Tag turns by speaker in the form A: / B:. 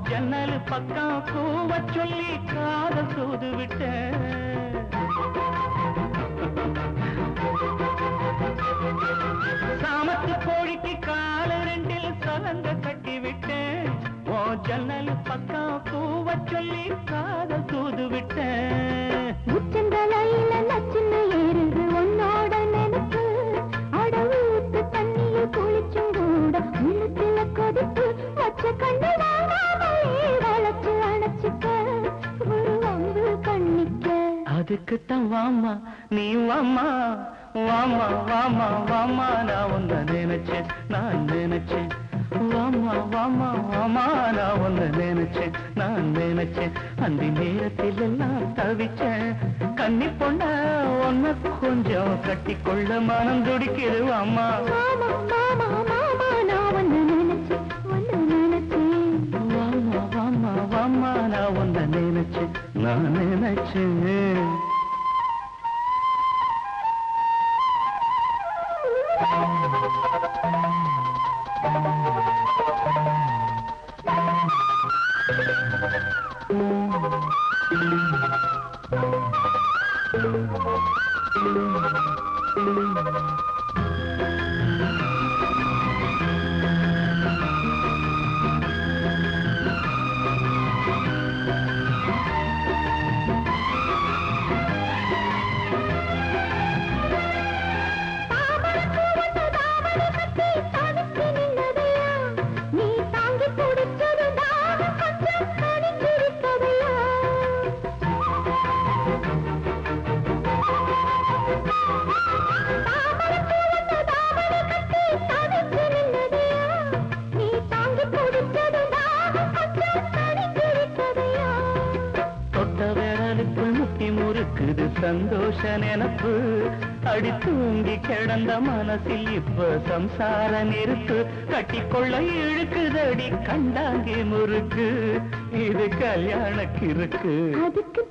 A: ஜன்னல் பக்கம் கூவ சொல்லி காதல் தூது விட்டேன். சாமத்து கோழிக்கு கால ரெண்டில் சலங்க கட்டி விட்டேன். ஓ ஜன்னல் பக்கம் கூவ சொல்லி காதல் தூது விட்டேன்.
B: உச்சந்தலையில நச்சுன்னு ஏறுது உன்னோட நினைப்பு. அடவு ஊத்து தண்ணிய குளிச்சும் கூட உள்ளத்துல கொதிப்பு. வச்ச கண்ணு வாங்காமலே வளச்சு அணைச்சிக்க ஒரு வம்பு கண்ணிக்க.
A: அதுக்குத்தான் வாமா நீ வாமா வாமா வாமா வாமா நான் உன்னை நினைச்சேன் நான் நினைச்சேன். வாமா வாமா வாமா நான் உன்னை நினைச்சேன் நான் நினைச்சேன். அந்த நேரத்தில் எல்லாம் தவிச்சேன். கன்னி பொண்ண உன்னை கொஞ்சம் கட்டிக்கொள்ள மனம் துடிக்குது வாமா.
B: மாமா மாமா மாமா நான் உன்னை நினைச்சேன் உன்னை நினைச்சேன்.
A: வாமா வாமா வாமா நான் உன்னை நினைச்சேன் நான் நினைச்சேன்.
B: நீ தாங்கி பிடிச்சது தாகம் கொஞ்சம் கணிஞ்சிருக்கதையா. நீ தாங்கி பிடிச்சது தாகம் கொஞ்சம் கணிஞ்சிருக்கதையா.
A: தொட்ட விரலுக்குள் முட்டி முறுக்குது சந்தோஷ நினப்பு. அடி தூங்கி கிடந்த மனசில் இப்ப சம்சார நெருப்பு. கட்டிக்கொள்ள இழுக்குதடி கண்டாங்கி முறுக்கு. இது கல்யாண கிறுக்கு.
B: அதுக்கு